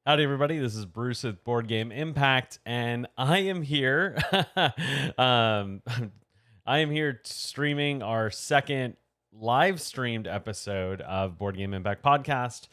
Howdy, everybody. This is Bruce with Board Game Impact, and I am here. um, I am here streaming our second live streamed episode of Board Game Impact podcast.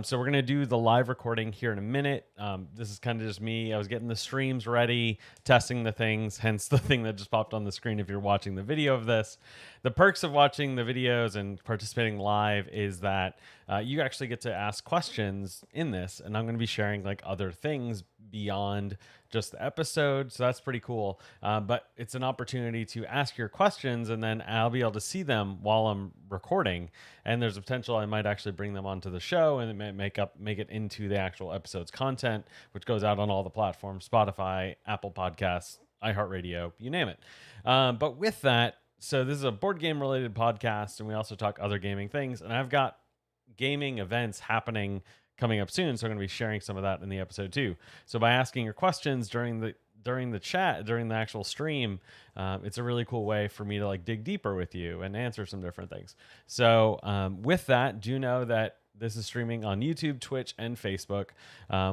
So we're gonna do the live recording here in a minute. This is kind of just me. I was getting the streams ready, testing the things. Hence the thing that just popped on the screen. If you're watching the video of this, the perks of watching the videos and participating live is that you actually get to ask questions in this, and I'm going to be sharing like other things beyond just the episode, so that's pretty cool. But it's an opportunity to ask your questions, and then I'll be able to see them while I'm recording. And there's a potential I might actually bring them onto the show, and it may make it into the actual episode's content, which goes out on all the platforms: Spotify, Apple Podcasts, iHeartRadio, you name it. But with that, so this is a board game related podcast, and we also talk other gaming things. And I've got gaming events happening coming up soon, so I'm going to be sharing some of that in the episode too. So by asking your questions during the chat, during the actual stream, it's a really cool way for me to like dig deeper with you and answer some different things. So with that, do know that this is streaming on YouTube, Twitch, and Facebook,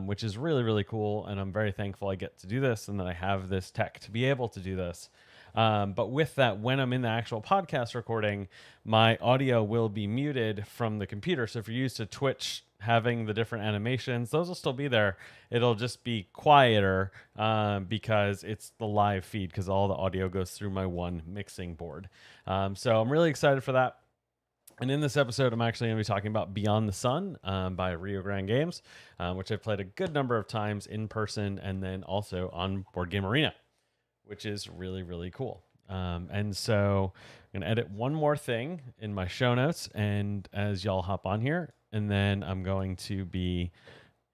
which is really, really cool. And I'm very thankful I get to do this and that I have this tech to be able to do this. But with that, when I'm in the actual podcast recording, my audio will be muted from the computer. So if you're used to Twitch having the different animations, those will still be there. It'll just be quieter because it's the live feed, because all the audio goes through my one mixing board. So I'm really excited for that. And in this episode, I'm actually going to be talking about Beyond the Sun by Rio Grande Games, which I've played a good number of times in person and then also on Board Game Arena, which is really, really cool. And so I'm going to edit one more thing in my show notes, and as y'all hop on here, and then I'm going to be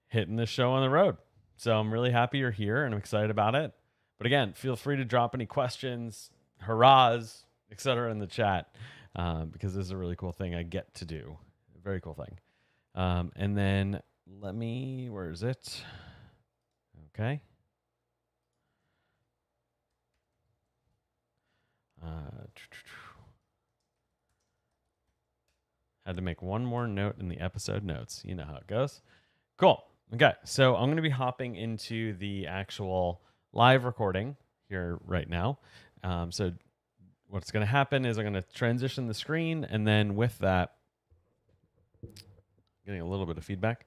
hitting the show on the road. So I'm really happy you're here and I'm excited about it. But again, feel free to drop any questions, hurrahs, etc. in the chat, because this is a really cool thing I get to do. A very cool thing. And then where is it? Okay. Had to make one more note in the episode notes. You know how it goes. Cool. Okay, so I'm going to be hopping into the actual live recording here right now. So what's going to happen is I'm going to transition the screen, and then with that, getting a little bit of feedback.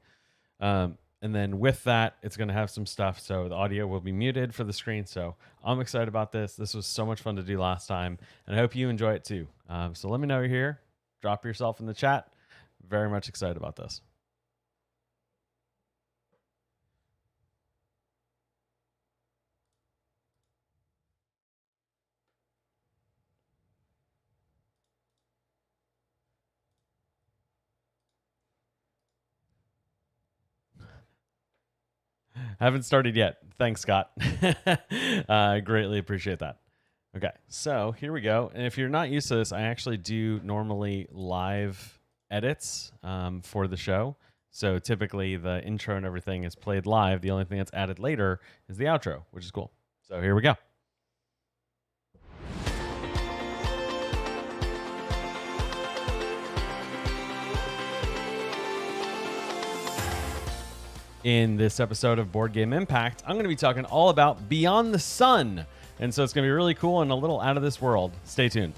And then with that, it's going to have some stuff. So the audio will be muted for the screen. So I'm excited about this. This was so much fun to do last time, and I hope you enjoy it too. So let me know you're here. Drop yourself in the chat. Very much excited about this. Haven't started yet. Thanks, Scott. I greatly appreciate that. Okay, so here we go. And if you're not used to this, I actually do normally live edits for the show. So typically the intro and everything is played live. The only thing that's added later is the outro, which is cool. So here we go. In this episode of Board Game Impact, I'm going to be talking all about Beyond the Sun. And so it's going to be really cool and a little out of this world. Stay tuned.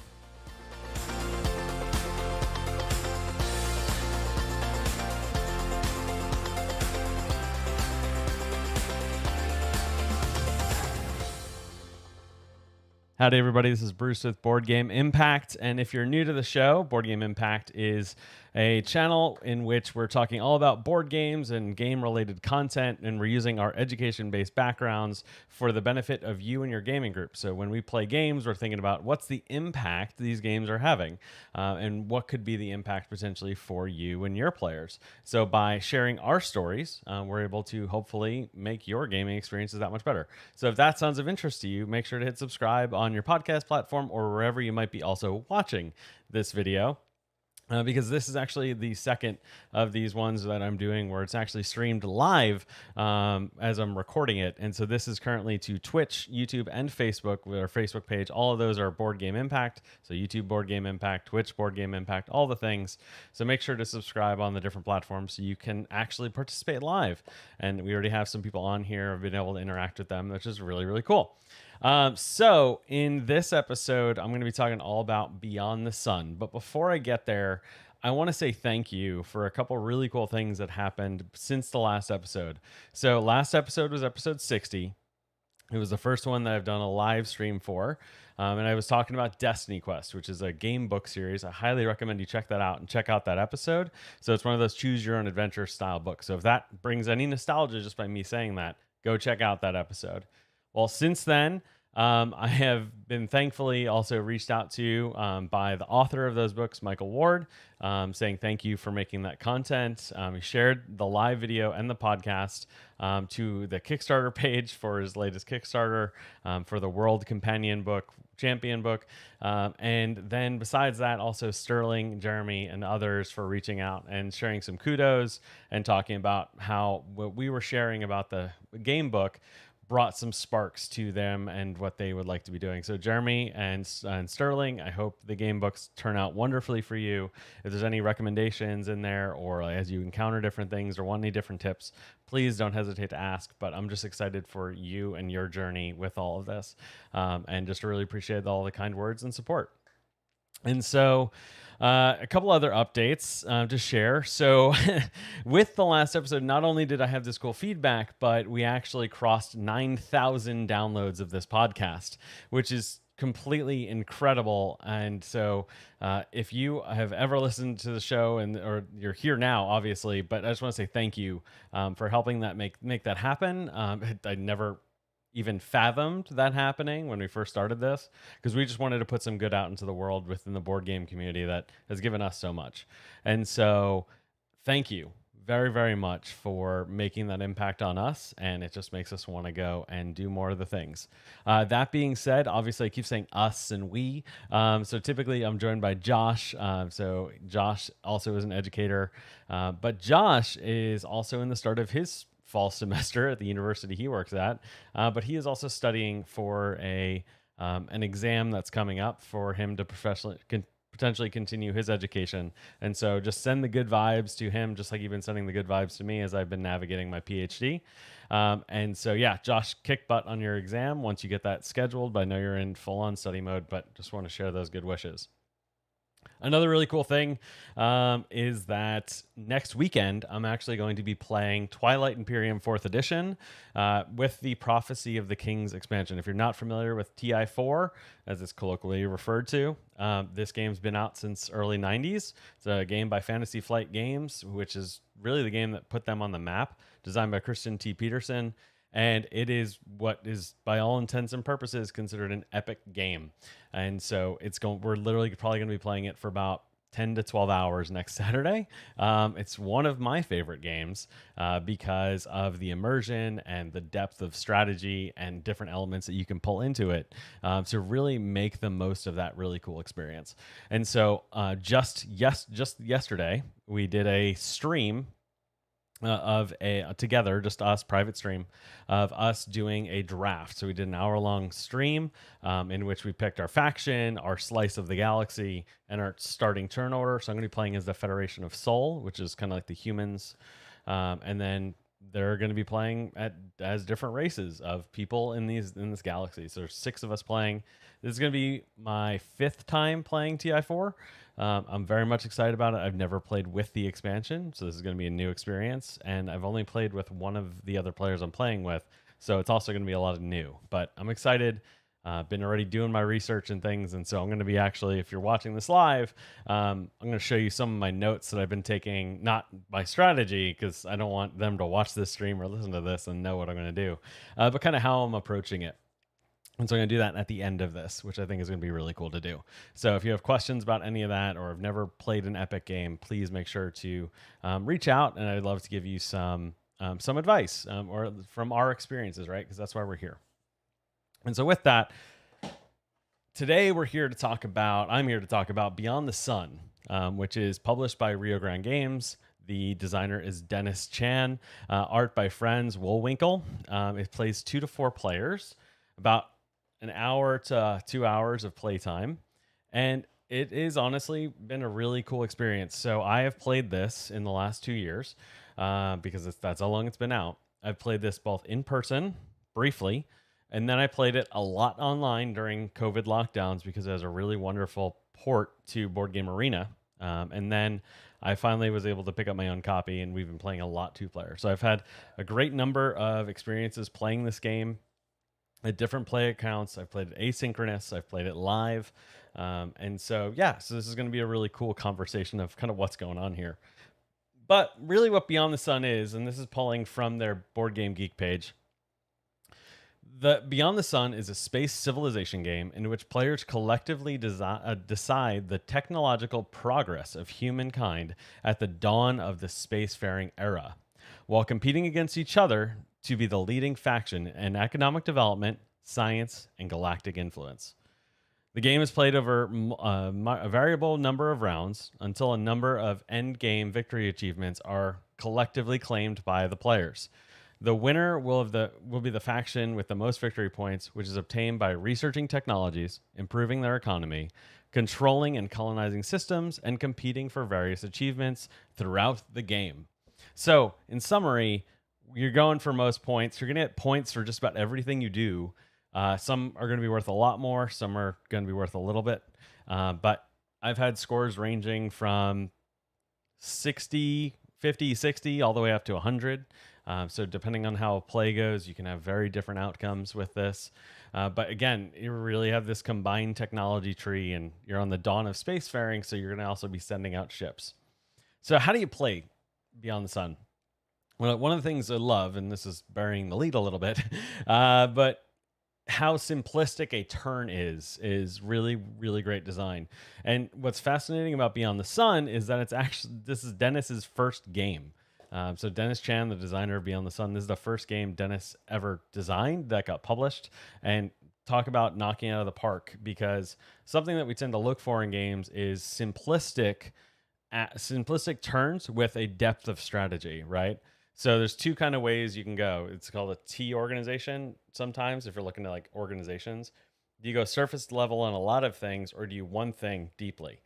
Howdy, everybody. This is Bruce with Board Game Impact. And if you're new to the show, Board Game Impact is a channel in which we're talking all about board games and game-related content, and we're using our education-based backgrounds for the benefit of you and your gaming group. So when we play games, we're thinking about what's the impact these games are having, and what could be the impact potentially for you and your players. So by sharing our stories, we're able to hopefully make your gaming experiences that much better. So if that sounds of interest to you, make sure to hit subscribe on your podcast platform or wherever you might be also watching this video. because this is actually the second of these ones that I'm doing where it's actually streamed live as I'm recording it. And so this is currently to Twitch, YouTube, and Facebook with our Facebook page. All of those are Board Game Impact. So YouTube Board Game Impact, Twitch Board Game Impact, all the things. So make sure to subscribe on the different platforms so you can actually participate live. And we already have some people on here. I've been able to interact with them, which is really, really cool. So in this episode, I'm going to be talking all about Beyond the Sun. But before I get there, I want to say thank you for a couple really cool things that happened since the last episode. So last episode was episode 60. It was the first one that I've done a live stream for. And I was talking about Destiny Quest, which is a game book series. I highly recommend you check that out and check out that episode. So it's one of those choose your own adventure style books. So if that brings any nostalgia just by me saying that, go check out that episode. Well, since then, I have been thankfully also reached out to by the author of those books, Michael Ward, saying thank you for making that content. He shared the live video and the podcast to the Kickstarter page for his latest Kickstarter for the World Companion book, Champion book. And then besides that, also Sterling, Jeremy, and others for reaching out and sharing some kudos and talking about how what we were sharing about the game book brought some sparks to them and what they would like to be doing. So Jeremy and Sterling, I hope the game books turn out wonderfully for you. If there's any recommendations in there or as you encounter different things or want any different tips, please don't hesitate to ask. But I'm just excited for you and your journey with all of this, and just really appreciate all the kind words and support. And so a couple other updates to share. So with the last episode, not only did I have this cool feedback, but we actually crossed 9,000 downloads of this podcast, which is completely incredible. And so if you have ever listened to the show or you're here now, obviously, but I just want to say thank you for helping that make that happen. I never even fathomed that happening when we first started this, because we just wanted to put some good out into the world within the board game community that has given us so much. And so thank you very, very much for making that impact on us. And it just makes us want to go and do more of the things. That being said, obviously I keep saying us and we. So typically I'm joined by Josh. So Josh also is an educator, but Josh is also in the start of his fall semester at the university he works at, but he is also studying for an exam that's coming up for him to potentially continue his education. And so just send the good vibes to him, just like you've been sending the good vibes to me as I've been navigating my PhD. And so, yeah, Josh, kick butt on your exam once you get that scheduled. But I know you're in full-on study mode, but just want to share those good wishes. Another really cool thing is that next weekend, I'm actually going to be playing Twilight Imperium 4th Edition with the Prophecy of the Kings expansion. If you're not familiar with TI4, as it's colloquially referred to, this game's been out since early 90s. It's a game by Fantasy Flight Games, which is really the game that put them on the map, designed by Christian T. Peterson. And it is what is, by all intents and purposes, considered an epic game. And so we're literally probably going to be playing it for about 10 to 12 hours next Saturday. It's one of my favorite games because of the immersion and the depth of strategy and different elements that you can pull into it to really make the most of that really cool experience. And so just yesterday, we did a stream of together, just us, private stream of us doing a draft. So we did an hour-long stream in which we picked our faction, our slice of the galaxy, and our starting turn order. So I'm going to be playing as the Federation of Sol, which is kind of like the humans, and then they're going to be playing as different races of people in this galaxy. So there's 6 of us playing. This is going to be my 5th time playing TI4. I'm very much excited about it. I've never played with the expansion, so this is going to be a new experience. And I've only played with one of the other players I'm playing with, so it's also going to be a lot of new. But I'm excited. Been already doing my research and things, and so I'm going to be actually, if you're watching this live, I'm going to show you some of my notes that I've been taking, not by strategy, because I don't want them to watch this stream or listen to this and know what I'm going to do, but kind of how I'm approaching it. And so I'm going to do that at the end of this, which I think is going to be really cool to do. So if you have questions about any of that or have never played an epic game, please make sure to reach out, and I'd love to give you some advice or from our experiences, right? Because that's why we're here. And so with that, today I'm here to talk about Beyond the Sun. which is published by Rio Grande Games. The designer is Dennis Chan. Art by Friends Woolwinkle. It plays 2 to 4 players, about an hour to 2 hours of playtime. And it is honestly been a really cool experience. So I have played this in the last 2 years because that's how long it's been out. I've played this both in person, briefly, and then I played it a lot online during COVID lockdowns because it has a really wonderful port to Board Game Arena. And then I finally was able to pick up my own copy, and we've been playing a lot 2-player. So I've had a great number of experiences playing this game at different play accounts. I've played it asynchronous, I've played it live. And so, yeah, so this is going to be a really cool conversation of kind of what's going on here. But really what Beyond the Sun is, and this is pulling from their Board Game Geek page, the Beyond the Sun is a space civilization game in which players collectively decide the technological progress of humankind at the dawn of the spacefaring era, while competing against each other to be the leading faction in economic development, science, and galactic influence. The game is played over a variable number of rounds until a number of end game victory achievements are collectively claimed by the players. The winner will be the faction with the most victory points, which is obtained by researching technologies, improving their economy, controlling and colonizing systems, and competing for various achievements throughout the game. So, in summary, you're going for most points. You're going to get points for just about everything you do. Some are going to be worth a lot more. Some are going to be worth a little bit. But I've had scores ranging from 60, 50, 60, all the way up to 100. So depending on how play goes, you can have very different outcomes with this. But again, you really have this combined technology tree, and you're on the dawn of spacefaring, so you're going to also be sending out ships. So how do you play Beyond the Sun? Well, one of the things I love, and this is burying the lead a little bit, but how simplistic a turn is really, really great design. And what's fascinating about Beyond the Sun is that this is Dennis's first game. So Dennis Chan, the designer of Beyond the Sun, this is the first game Dennis ever designed that got published. And talk about knocking out of the park, because something that we tend to look for in games is simplistic turns with a depth of strategy, right? So there's 2 kind of ways you can go. It's called a T organization. Sometimes if you're looking at like organizations, do you go surface level on a lot of things, or do you one thing deeply?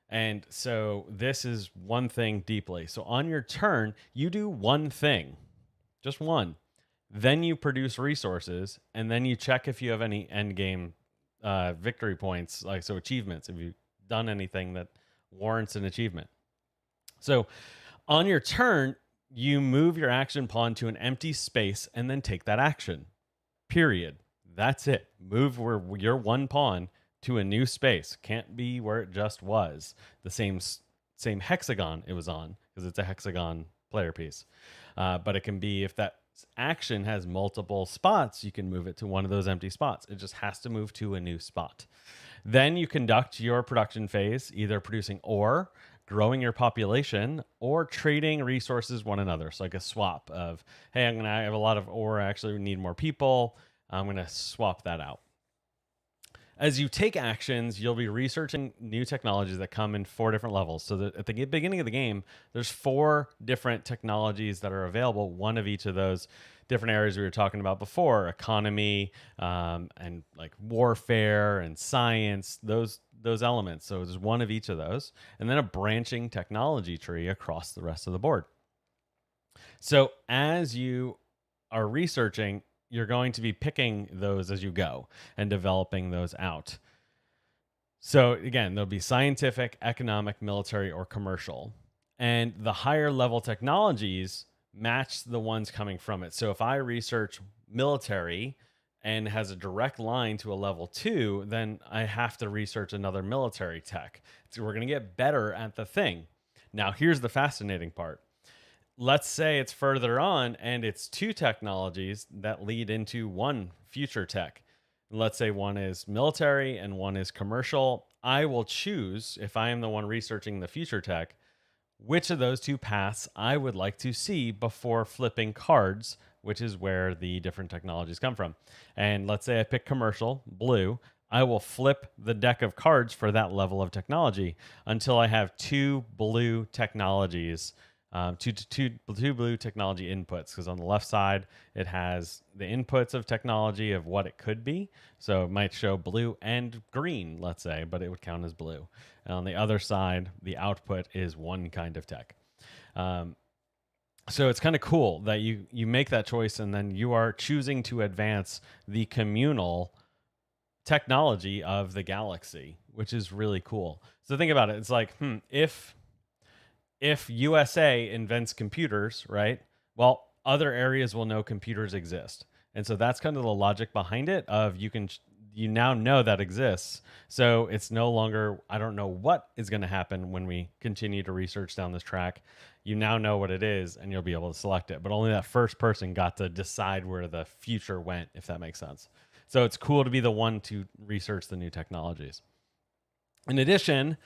And so this is one thing deeply. So on your turn, you do one thing, just one. Then you produce resources, and then you check if you have any end game victory points, like so achievements. Have you done anything that warrants an achievement? So on your turn, you move your action pawn to an empty space and then take that action. Period. That's it. Move where your one pawn to a new space. Can't be where it just was. The same hexagon it was on, because it's a hexagon player piece. But it can be, if that action has multiple spots, you can move it to one of those empty spots. It just has to move to a new spot. Then you conduct your production phase, either producing ore, growing your population, or trading resources one another. So like a swap of, hey, I have a lot of ore, I actually need more people. I'm going to swap that out. As you take actions, you'll be researching new technologies that come in 4 different levels. So at the beginning of the game, there's 4 different technologies that are available. One of each of those different areas we were talking about before, economy, and like warfare and science, those elements. So there's one of each of those, and then a branching technology tree across the rest of the board. So as you are researching, you're going to be picking those as you go and developing those out. So again, there'll be scientific, economic, military, or commercial. And the higher level technologies match the ones coming from it. So if I research military and has a direct line to a level 2, then I have to research another military tech. So we're going to get better at the thing. Now, here's the fascinating part. Let's say it's further on and it's 2 technologies that lead into one future tech. Let's say one is military and one is commercial. I will choose, if I am the one researching the future tech, which of those 2 paths I would like to see before flipping cards, which is where the different technologies come from. And let's say I pick commercial, blue, I will flip the deck of cards for that level of technology until I have two blue technologies, two blue technology inputs. Because on the left side, it has the inputs of technology of what it could be. So it might show blue and green, let's say, but it would count as blue. And on the other side, the output is one kind of tech. So it's kind of cool that you make that choice, and then you are choosing to advance the communal technology of the galaxy, which is really cool. So think about it. It's like, if USA invents computers, right? Well, other areas will know computers exist. And so that's kind of the logic behind it of you now know that exists. So it's no longer, I don't know what is going to happen when we continue to research down this track. You now know what it is and you'll be able to select it. But only that first person got to decide where the future went, if that makes sense. So it's cool to be the one to research the new technologies. In addition,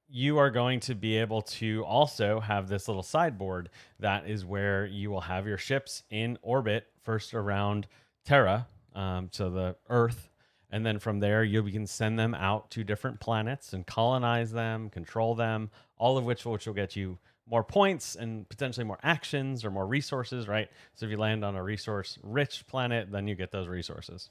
you are going to be able to also have this little sideboard that is where you will have your ships in orbit first around Terra, so the Earth, and then from there you can send them out to different planets and colonize them, control them, all of which will get you more points and potentially more actions or more resources, right? So if you land on a resource-rich planet, then you get those resources.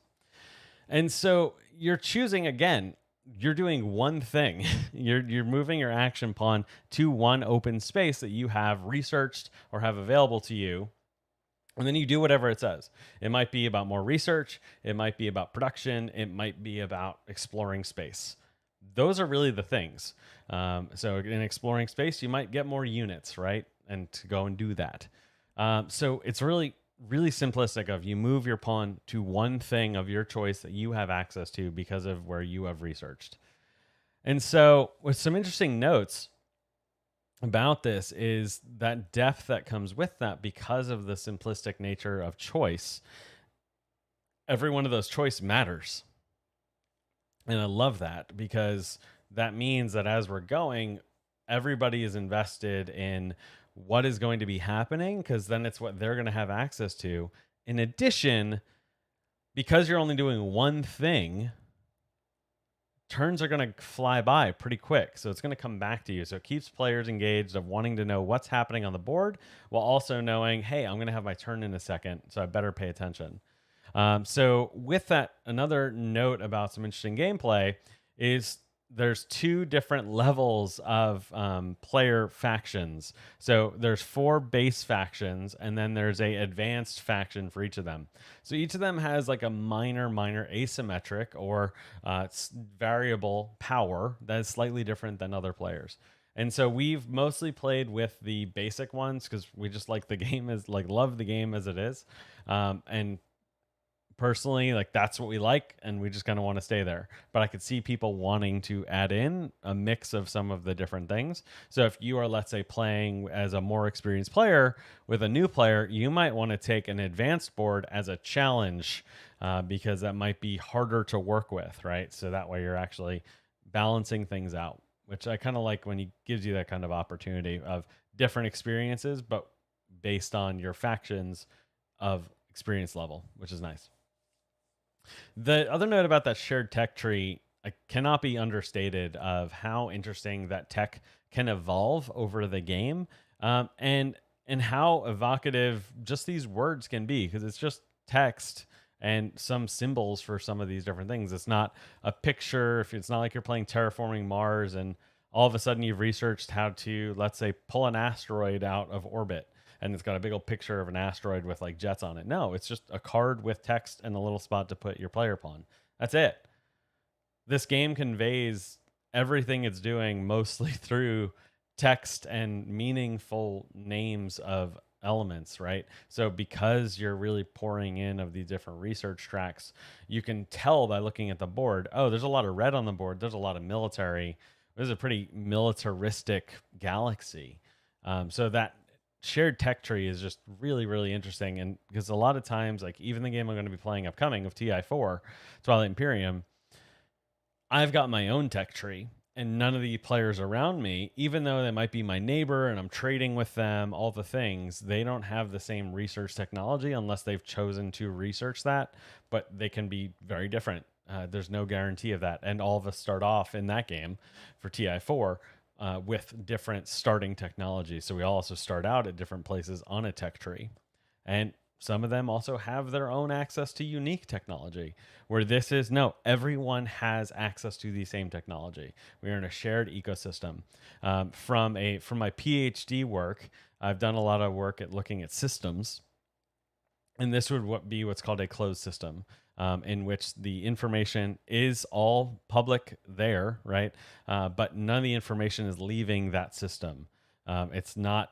And so you're choosing again. You're doing one thing. You're moving your action pawn to one open space that you have researched or have available to you. And then you do whatever it says. It might be about more research. It might be about production. It might be about exploring space. Those are really the things. So in exploring space, you might get more units, right? And to go and do that. So it's really simplistic of you move your pawn to one thing of your choice that you have access to because of where you have researched. And so with some interesting notes about this is that depth that comes with that because of the simplistic nature of choice. Every one of those choice matters. And I love that because that means that as we're going, everybody is invested in what is going to be happening because then it's what they're going to have access to. In addition, because you're only doing one thing, turns are going to fly by pretty quick. So it's going to come back to you. So it keeps players engaged of wanting to know what's happening on the board while also knowing, hey, I'm going to have my turn in a second, so I better pay attention. So with that, another note about some interesting gameplay is there's two different levels of player factions. So there's 4 base factions, and then there's a advanced faction for each of them. So each of them has like a minor asymmetric or variable power that is slightly different than other players. And so we've mostly played with the basic ones because we just like the game love the game as it is. And personally, like that's what we like, and we just kind of want to stay there. But I could see people wanting to add in a mix of some of the different things. So if you are, let's say, playing as a more experienced player with a new player, you might want to take an advanced board as a challenge because that might be harder to work with, right? So that way you're actually balancing things out, which I kind of like when he gives you that kind of opportunity of different experiences, but based on your factions of experience level, which is nice. The other note about that shared tech tree cannot be understated of how interesting that tech can evolve over the game, and how evocative just these words can be because it's just text and some symbols for some of these different things. It's not a picture. If it's not like you're playing Terraforming Mars and all of a sudden you've researched how to, let's say, pull an asteroid out of orbit and it's got a big old picture of an asteroid with like jets on it. No, it's just a card with text and a little spot to put your player pawn. That's it. This game conveys everything it's doing mostly through text and meaningful names of elements, right? So because you're really pouring in of these different research tracks, you can tell by looking at the board, oh, there's a lot of red on the board. There's a lot of military. This is a pretty militaristic galaxy. So that shared tech tree is just really interesting. And because a lot of times, like even the game I'm going to be playing upcoming of TI4, Twilight Imperium, I've got my own tech tree. and none of the players around me, even though they might be my neighbor and I'm trading with them, all the things, they don't have the same research technology unless they've chosen to research that, but they can be very different. There's no guarantee of that. And all of us start off in that game for TI4 with different starting technology. So we all also start out at different places on a tech tree. And some of them also have their own access to unique technology, where this is no, everyone has access to the same technology. We are in a shared ecosystem. From my PhD work, I've done a lot of work at looking at systems, and this would be what's called a closed system, in which the information is all public there, right? But none of the information is leaving that system. It's not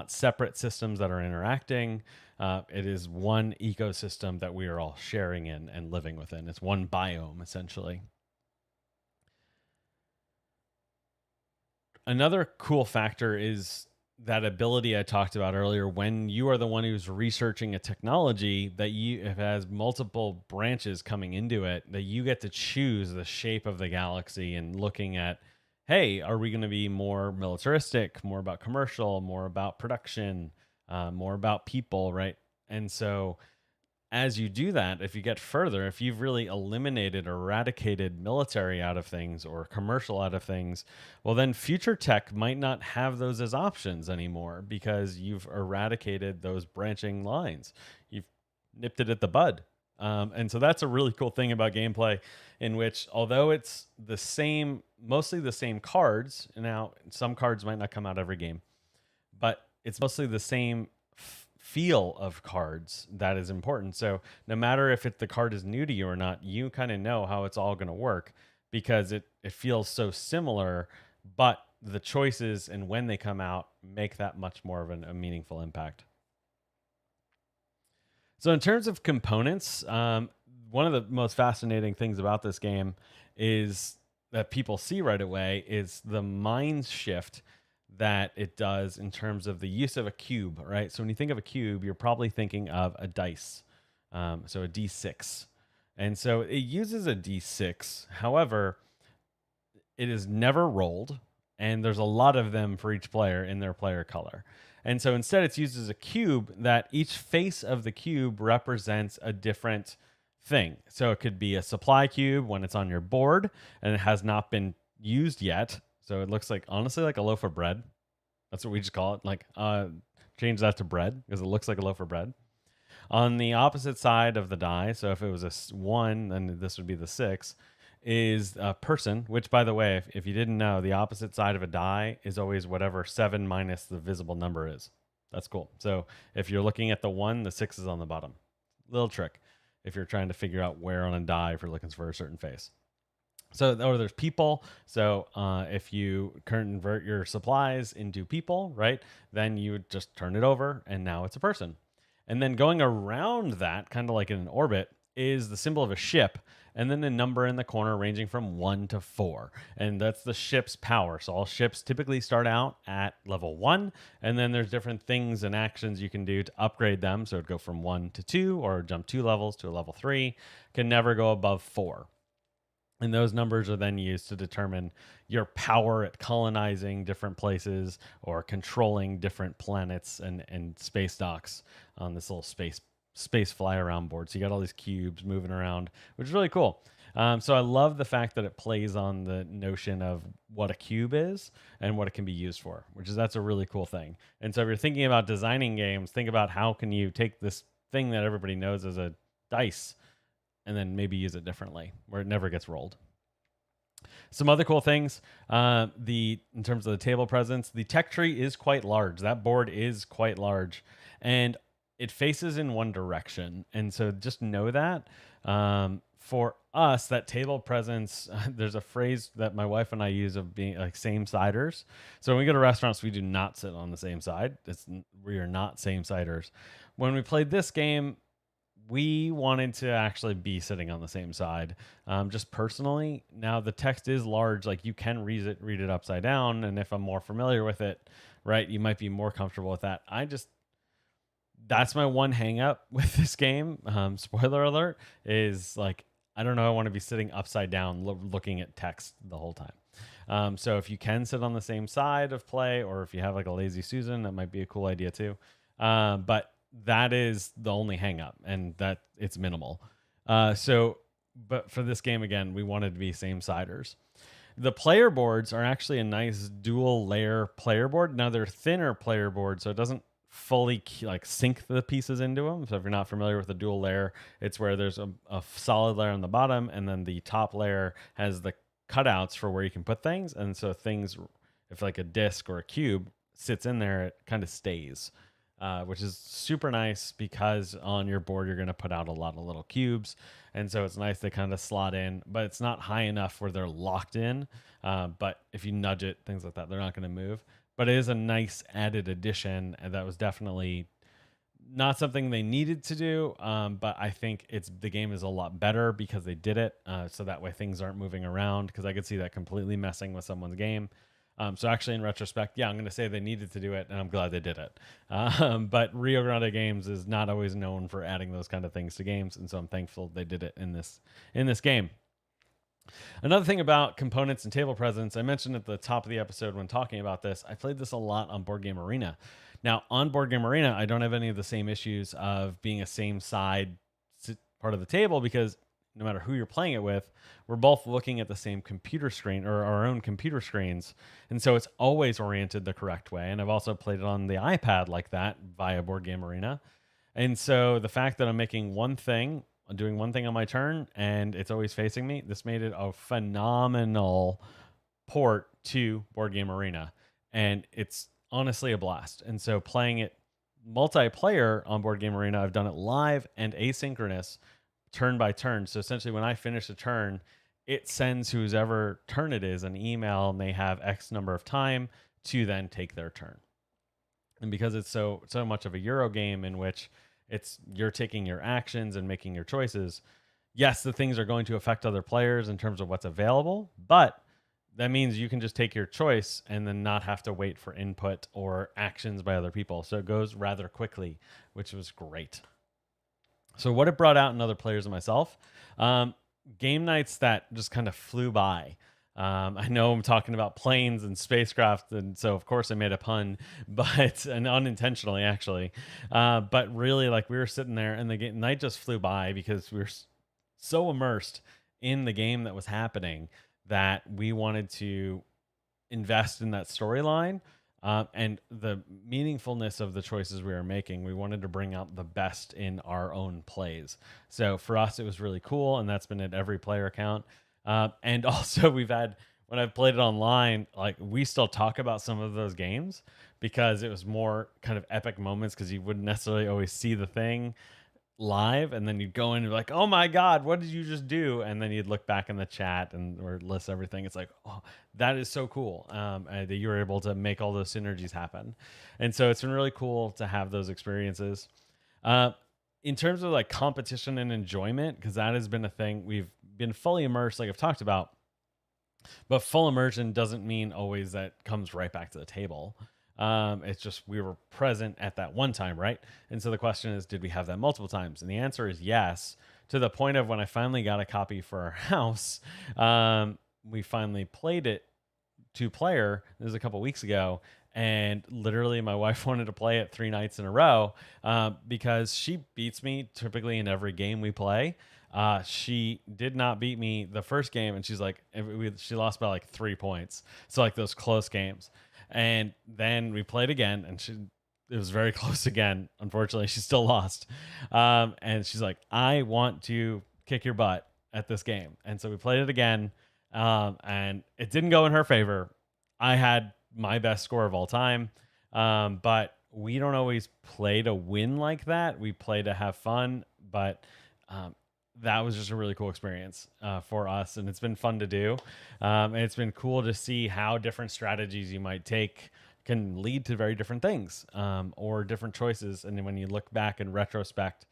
separate systems that are interacting. It is one ecosystem that we are all sharing in and living within. It's one biome, essentially. Another cool factor is that ability I talked about earlier. When you are the one who's researching a technology that it has multiple branches coming into it, that you get to choose the shape of the galaxy and looking at, hey, are we going to be more militaristic, more about commercial, more about production, more about people, right? And so as you do that, if you get further, if you've really eliminated or eradicated military out of things or commercial out of things, well, then future tech might not have those as options anymore because you've eradicated those branching lines. You've nipped it at the bud. And so that's a really cool thing about gameplay, in which, although it's the same, mostly the same cards, now some cards might not come out every game, but it's mostly the same feel of cards that is important. So no matter if the card is new to you or not, you kind of know how it's all going to work because it feels so similar, but the choices and when they come out make that much more of a meaningful impact. So in terms of components, one of the most fascinating things about this game is that people see right away is the mind shift that it does in terms of the use of a cube, right? So when you think of a cube, you're probably thinking of a dice, so a D6. And so it uses a D6. However, it is never rolled, and there's a lot of them for each player in their player color. And so instead it's used as a cube that each face of the cube represents a different thing. So it could be a supply cube when it's on your board and it has not been used yet. So it looks like, honestly, like a loaf of bread. That's what we just call it. Like, change that to bread because it looks like a loaf of bread. On the opposite side of the die, so if it was a 1, then this would be the 6, is a person, which, by the way, if you didn't know, the opposite side of a die is always whatever 7 minus the visible number is. That's cool. So if you're looking at the 1, the 6 is on the bottom. Little trick if you're trying to figure out where on a die if you're looking for a certain face. So, or there's people. So if you convert your supplies into people, right, then you would just turn it over and now it's a person. And then going around that, kind of like in an orbit, is the symbol of a ship, and then a number in the corner ranging from 1 to 4. And that's the ship's power. So all ships typically start out at level 1, and then there's different things and actions you can do to upgrade them. So it'd go from 1 to 2, or jump 2 levels to a level 3, can never go above 4. And those numbers are then used to determine your power at colonizing different places or controlling different planets and space docks on this little space fly around board. So you got all these cubes moving around, which is really cool. So I love the fact that it plays on the notion of what a cube is and what it can be used for, that's a really cool thing. And so if you're thinking about designing games, think about how can you take this thing that everybody knows as a dice and then maybe use it differently where it never gets rolled. Some other cool things, in terms of the table presence, the tech tree is quite large. That board is quite large, and it faces in one direction. And so just know that. For us, that table presence, there's a phrase that my wife and I use of being like same siders. So when we go to restaurants, we do not sit on the same side. We are not same siders. When we played this game, we wanted to actually be sitting on the same side, just personally. Now the text is large, like you can read it upside down, and if I'm more familiar with it, right, you might be more comfortable with that. That's my one hang up with this game. Spoiler alert, is like, I don't know, I want to be sitting upside down looking at text the whole time. So if you can sit on the same side of play, or if you have like a lazy Susan, that might be a cool idea too. But that is the only hang up, and that it's minimal. But for this game, again, we wanted to be same siders. The player boards are actually a nice dual layer player board. Now they're thinner player board, so it doesn't fully like sink the pieces into them. So if you're not familiar with the dual layer, it's where there's a solid layer on the bottom, and then the top layer has the cutouts for where you can put things. And so things, if like a disc or a cube sits in there, it kind of stays. Which is super nice because on your board you're going to put out a lot of little cubes, and so it's nice to kind of slot in, but it's not high enough where they're locked in. But if you nudge it, things like that, they're not going to move. But it is a nice added addition, and that was definitely not something they needed to do. But I think the game is a lot better because they did it, so that way things aren't moving around. Because I could see that completely messing with someone's game. So actually, in retrospect, yeah, I'm going to say they needed to do it, and I'm glad they did it. But Rio Grande Games is not always known for adding those kind of things to games, and so I'm thankful they did it in this game. Another thing about components and table presence, I mentioned at the top of the episode when talking about this, I played this a lot on Board Game Arena. Now, on Board Game Arena, I don't have any of the same issues of being a same side part of the table because no matter who you're playing it with, we're both looking at the same computer screen or our own computer screens. And so it's always oriented the correct way. And I've also played it on the iPad like that via Board Game Arena. And so the fact that I'm doing one thing on my turn and it's always facing me, this made it a phenomenal port to Board Game Arena. And it's honestly a blast. And so playing it multiplayer on Board Game Arena, I've done it live and asynchronous, turn by turn. So essentially when I finish a turn, it sends whose ever turn it is an email, and they have X number of time to then take their turn. And because it's so much of a Euro game in which you're taking your actions and making your choices, yes, the things are going to affect other players in terms of what's available, but that means you can just take your choice and then not have to wait for input or actions by other people. So it goes rather quickly, which was great. So what it brought out in other players and myself, game nights that just kind of flew by. I know I'm talking about planes and spacecraft, and so of course I made a pun, and unintentionally actually. But really, like, we were sitting there and the night just flew by because we were so immersed in the game that was happening that we wanted to invest in that storyline. And the meaningfulness of the choices we were making, we wanted to bring out the best in our own plays. So for us, it was really cool, and that's been at every player account. And also, when I've played it online, like, we still talk about some of those games because it was more kind of epic moments because you wouldn't necessarily always see the thing live, and then you'd go in and be like, oh my god, what did you just do? And then you'd look back in the chat or list everything. It's like, oh, that is so cool, that you were able to make all those synergies happen. And so it's been really cool to have those experiences. In terms of like competition and enjoyment, because that has been a thing, we've been fully immersed, like I've talked about, but full immersion doesn't mean always that comes right back to the table. It's just we were present at that one time, right? And so the question is, did we have that multiple times? And the answer is yes, to the point of when I finally got a copy for our house, we finally played it 2-player. This was a couple weeks ago, and literally my wife wanted to play it 3 nights in a row because she beats me typically in every game we play. She did not beat me the first game, and she's like, she lost by like 3 points. So like those close games. And then we played again, and it was very close again. Unfortunately, she still lost. And she's like, I want to kick your butt at this game. And so we played it again, and it didn't go in her favor. I had my best score of all time, but we don't always play to win like that. We play to have fun, but that was just a really cool experience for us, and it's been fun to do. And it's been cool to see how different strategies you might take can lead to very different things or different choices. And then when you look back in retrospect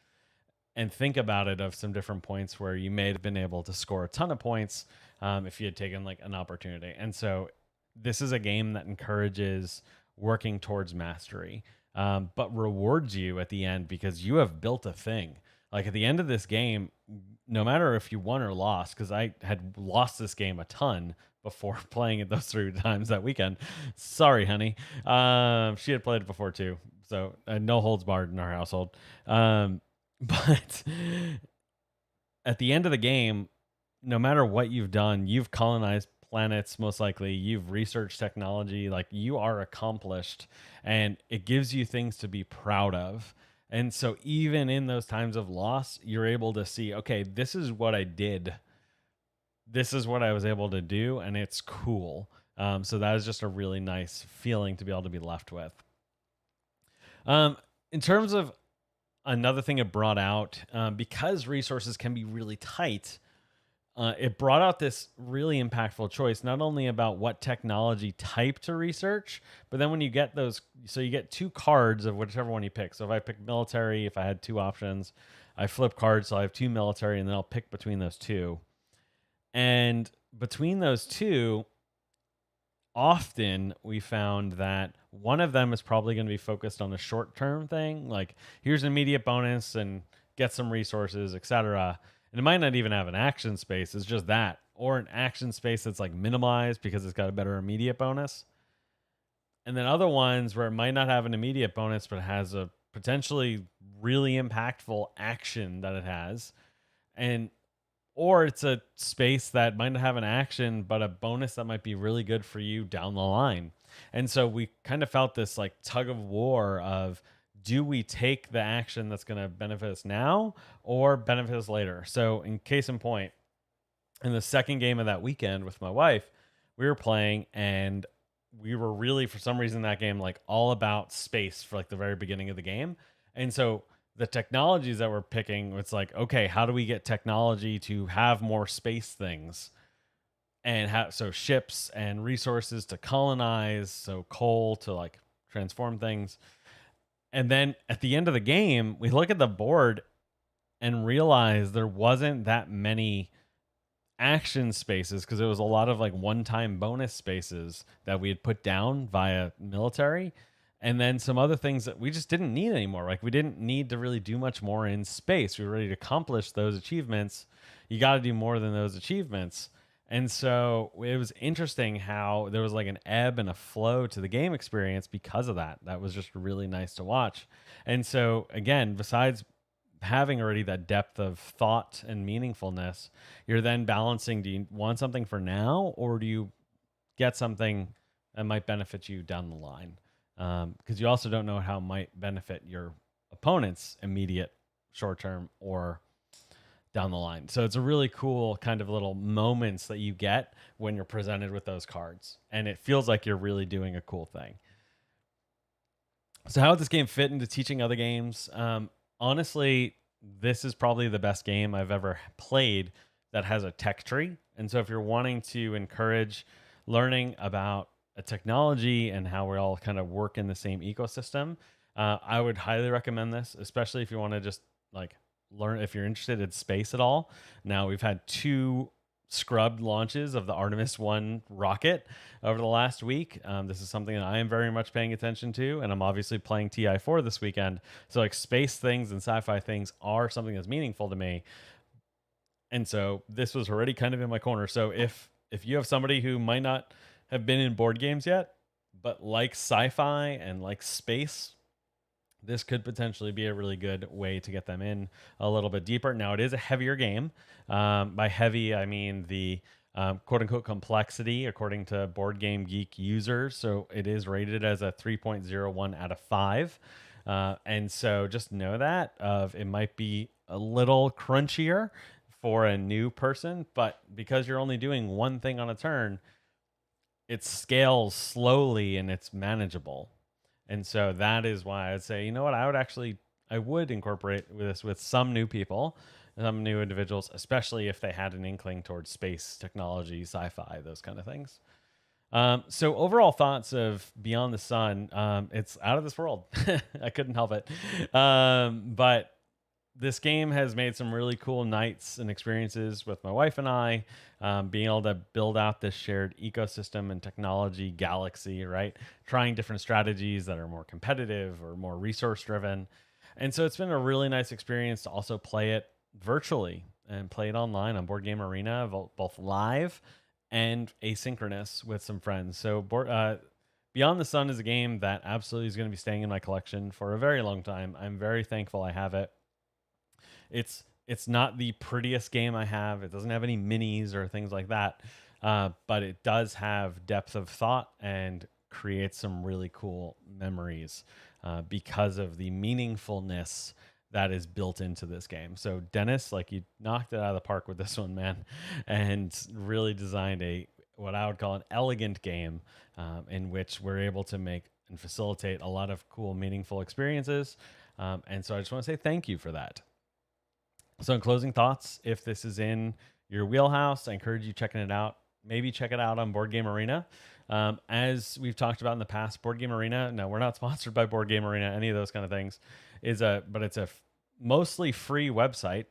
and think about it, of some different points where you may have been able to score a ton of points if you had taken like an opportunity. And so this is a game that encourages working towards mastery, but rewards you at the end because you have built a thing. Like at the end of this game, no matter if you won or lost, because I had lost this game a ton before playing it those 3 times that weekend. Sorry, honey. She had played it before too, so no holds barred in our household. But at the end of the game, no matter what you've done, you've colonized planets, most likely, you've researched technology, like you are accomplished, and it gives you things to be proud of. And so, even in those times of loss, you're able to see, okay, this is what I did, this is what I was able to do, and it's cool. So, that is just a really nice feeling to be able to be left with. In terms of another thing it brought out, because resources can be really tight, it brought out this really impactful choice, not only about what technology type to research, but then when you get those, so you get 2 cards of whichever one you pick. So if I pick military, if I had 2 options, I flip cards, so I have 2 military, and then I'll pick between those 2. And between those 2, often we found that one of them is probably going to be focused on a short-term thing, like here's an immediate bonus and get some resources, etc. And it might not even have an action space, it's just that, or an action space that's like minimized because it's got a better immediate bonus. And then other ones where it might not have an immediate bonus but has a potentially really impactful action that it has, and or it's a space that might not have an action but a bonus that might be really good for you down the line. And so we kind of felt this like tug of war of, do we take the action that's going to benefit us now or benefit us later? So in case in point, in the second game of that weekend with my wife, we were playing, and we were really, for some reason, that game like all about space for like the very beginning of the game. And so the technologies that we're picking, it's like, okay, how do we get technology to have more space things and have, so ships and resources to colonize, so coal to like transform things. And then at the end of the game, we look at the board and realize there wasn't that many action spaces, because it was a lot of like one-time bonus spaces that we had put down via military, and then some other things that we just didn't need anymore. Like we didn't need to really do much more in space. We were ready to accomplish those achievements. You got to do more than those achievements. And so it was interesting how there was like an ebb and a flow to the game experience because of that. That was just really nice to watch. And so again, besides having already that depth of thought and meaningfulness, you're then balancing, do you want something for now, or do you get something that might benefit you down the line? Because you also don't know how it might benefit your opponent's immediate, short term, or down the line. So it's a really cool kind of little moments that you get when you're presented with those cards, and it feels like you're really doing a cool thing. So how would this game fit into teaching other games? Honestly, this is probably the best game I've ever played that has a tech tree. And so if you're wanting to encourage learning about a technology and how we all kind of work in the same ecosystem, I would highly recommend this, especially if you want to just like learn, if you're interested in space at all. Now, we've had 2 scrubbed launches of the Artemis One rocket over the last week. This is something that I am very much paying attention to, and I'm obviously playing TI4 this weekend. So like space things and sci-fi things are something that's meaningful to me. And so this was already kind of in my corner. So if you have somebody who might not have been in board games yet, but like sci-fi and like space, this could potentially be a really good way to get them in a little bit deeper. Now, it is a heavier game. By heavy, I mean the quote unquote complexity, according to Board Game Geek users. So it is rated as a 3.01 out of 5. And so just know that it might be a little crunchier for a new person, but because you're only doing one thing on a turn, it scales slowly and it's manageable. And so that is why I'd say, you know what, I would incorporate this with some new people, some new individuals, especially if they had an inkling towards space, technology, sci-fi, those kind of things. So overall thoughts of Beyond the Sun, it's out of this world. I couldn't help it. But this game has made some really cool nights and experiences with my wife and I, being able to build out this shared ecosystem and technology galaxy, right? Trying different strategies that are more competitive or more resource driven. And so it's been a really nice experience to also play it virtually and play it online on Board Game Arena, both live and asynchronous with some friends. So Beyond the Sun is a game that absolutely is going to be staying in my collection for a very long time. I'm very thankful I have it. It's not the prettiest game I have. It doesn't have any minis or things like that, but it does have depth of thought and creates some really cool memories because of the meaningfulness that is built into this game. So Dennis, like, you knocked it out of the park with this one, man, and really designed a what I would call an elegant game in which we're able to make and facilitate a lot of cool, meaningful experiences. And so I just want to say thank you for that. So in closing thoughts, if this is in your wheelhouse, I encourage you checking it out. Maybe check it out on Board Game Arena. As we've talked about in the past, Board Game Arena, no, we're not sponsored by Board Game Arena, any of those kind of things, but it's a mostly free website,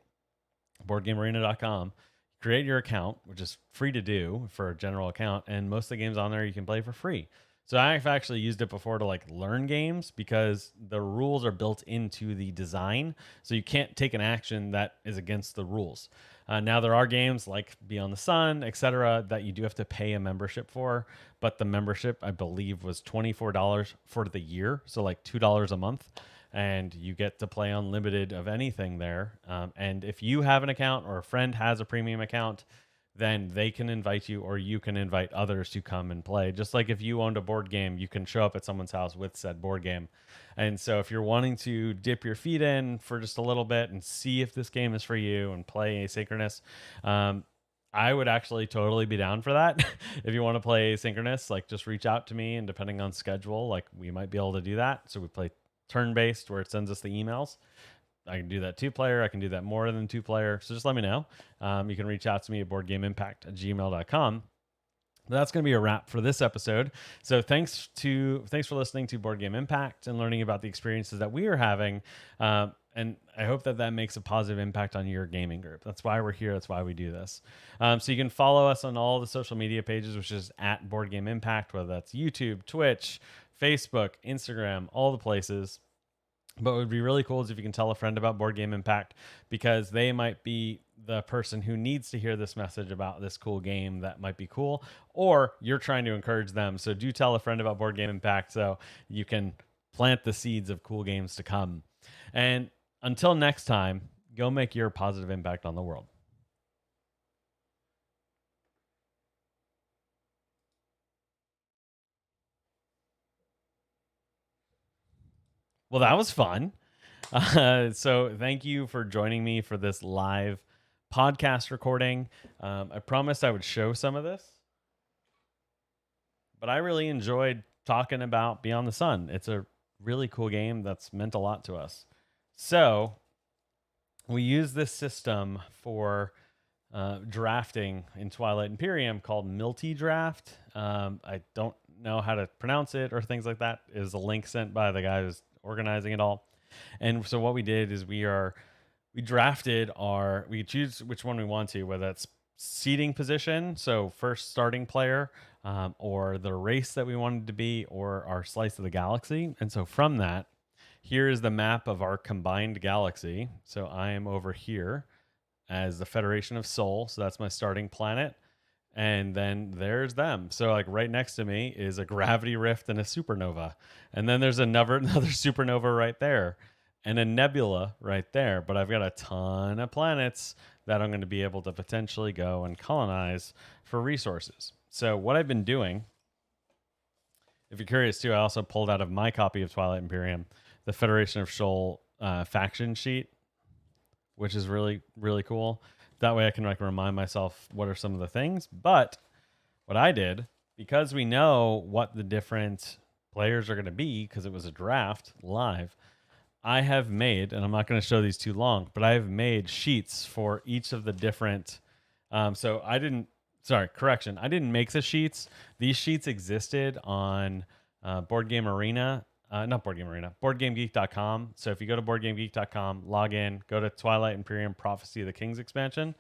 boardgamearena.com. Create your account, which is free to do for a general account, and most of the games on there you can play for free. So I've actually used it before to like learn games because the rules are built into the design. So you can't take an action that is against the rules. Now there are games like Beyond the Sun, etc., that you do have to pay a membership for, but the membership I believe was $24 for the year, so like $2 a month, and you get to play unlimited of anything there. And if you have an account or a friend has a premium account, then they can invite you or you can invite others to come and play. Just like if you owned a board game, you can show up at someone's house with said board game. And so if you're wanting to dip your feet in for just a little bit and see if this game is for you and play asynchronous, I would actually totally be down for that. If you want to play asynchronous, like, just reach out to me, and depending on schedule, like, we might be able to do that. So we play turn-based where it sends us the emails. I can do that 2-player. I can do that more than 2-player. So just let me know. You can reach out to me at boardgameimpact@gmail.com. But that's going to be a wrap for this episode. So thanks for listening to Board Game Impact and learning about the experiences that we are having. And I hope that makes a positive impact on your gaming group. That's why we're here. That's why we do this. So you can follow us on all the social media pages, which is at Board Game Impact, whether that's YouTube, Twitch, Facebook, Instagram, all the places. But what would be really cool is if you can tell a friend about Board Game Impact, because they might be the person who needs to hear this message about this cool game that might be cool, or you're trying to encourage them. So do tell a friend about Board Game Impact so you can plant the seeds of cool games to come. And until next time, go make your positive impact on the world. Well, that was fun. So thank you for joining me for this live podcast recording. I promised I would show some of this, but I really enjoyed talking about Beyond the Sun. It's a really cool game that's meant a lot to us. So we use this system for drafting in Twilight Imperium called Milty Draft. I don't know how to pronounce it or things like that. It was a link sent by the guy who's organizing it all. And so what we did is we choose which one we want to, whether it's seating position, so first starting player, or the race that we wanted to be, or our slice of the galaxy. And so from that, here is the map of our combined galaxy. So I am over here as the Federation of Sol. So that's my starting planet. And then there's them. So like right next to me is a gravity rift and a supernova. And then there's another supernova right there and a nebula right there. But I've got a ton of planets that I'm going to be able to potentially go and colonize for resources. So what I've been doing, if you're curious too, I also pulled out of my copy of Twilight Imperium the Federation of Sol faction sheet, which is really, really cool. That way I can like remind myself what are some of the things. But what I did, because we know what the different players are going to be, because it was a draft live, I have made, and I'm not going to show these too long, but I have made sheets for each of the different. I didn't make the sheets. These sheets existed on Board Game Arena. Not Board Game Arena, BoardGameGeek.com. So if you go to BoardGameGeek.com, log in, go to Twilight Imperium Prophecy of the Kings expansion,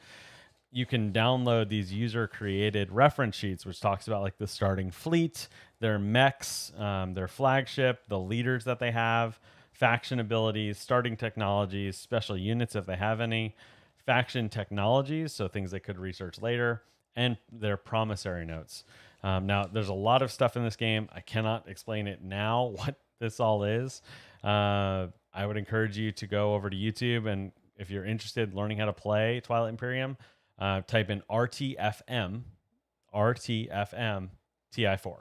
you can download these user-created reference sheets, which talks about like the starting fleet, their mechs, their flagship, the leaders that they have, faction abilities, starting technologies, special units if they have any, faction technologies, so things they could research later, and their promissory notes. Now, there's a lot of stuff in this game. I cannot explain it now what this all is. I would encourage you to go over to YouTube, and if you're interested in learning how to play Twilight Imperium, type in RTFM TI4.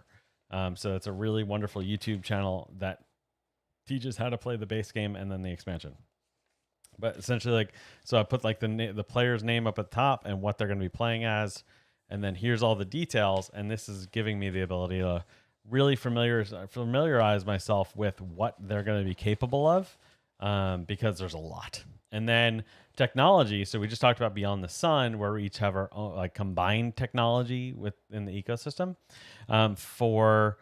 So it's a really wonderful YouTube channel that teaches how to play the base game and then the expansion. But essentially, like, so I put like the player's name up at the top and what they're going to be playing as, and then here's all the details. And this is giving me the ability to really familiarize myself with what they're going to be capable of, because there's a lot. And then technology. So we just talked about Beyond the Sun, where we each have our own like combined technology within the ecosystem. For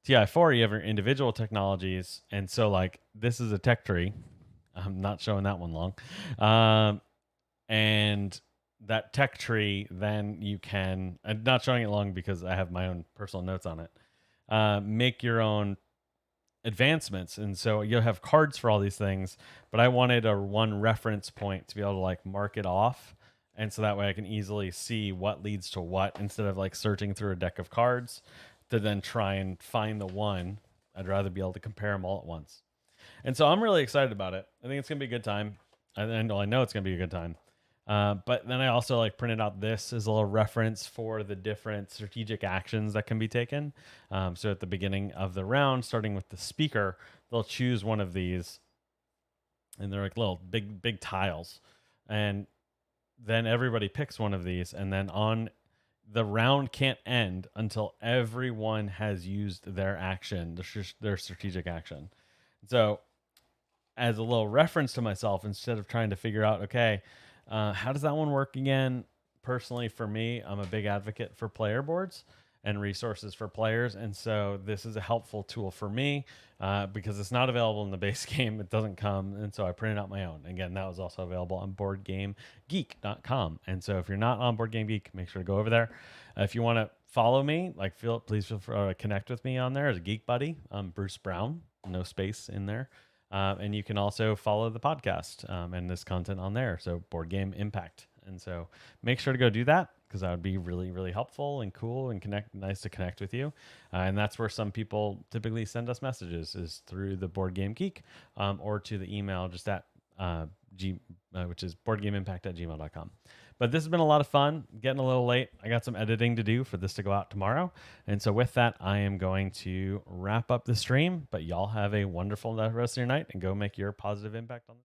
TI4, you have your individual technologies, and so like this is a tech tree. I'm not showing that one long. And that tech tree, then you can, I'm not showing it long because I have my own personal notes on it. Make your own advancements. And so you'll have cards for all these things, but I wanted a one reference point to be able to like mark it off. And so that way I can easily see what leads to what instead of like searching through a deck of cards to then try and find the one. I'd rather be able to compare them all at once. And so I'm really excited about it. I think it's going to be a good time. I know it's going to be a good time. But then I also like printed out this as a little reference for the different strategic actions that can be taken. So at the beginning of the round, starting with the speaker, they'll choose one of these, and they're like little big tiles. And then everybody picks one of these, and then on the round can't end until everyone has used their action, their strategic action. So as a little reference to myself, instead of trying to figure out, okay, how does that one work again? Personally, for me, I'm a big advocate for player boards and resources for players. And so this is a helpful tool for me because it's not available in the base game. It doesn't come. And so I printed out my own. Again, that was also available on boardgamegeek.com. And so if you're not on Board Game Geek, make sure to go over there. If you want to follow me, like please feel free to connect with me on there as a Geek Buddy. I'm Bruce Brown, no space in there. And you can also follow the podcast and this content on there. So Board Game Impact. And so make sure to go do that because that would be really, really helpful and cool and nice to connect with you. And that's where some people typically send us messages is through the Board Game Geek or to the email just at which is boardgameimpact@gmail.com. But this has been a lot of fun, getting a little late. I got some editing to do for this to go out tomorrow. And so with that, I am going to wrap up the stream. But y'all have a wonderful rest of your night and go make your positive impact on the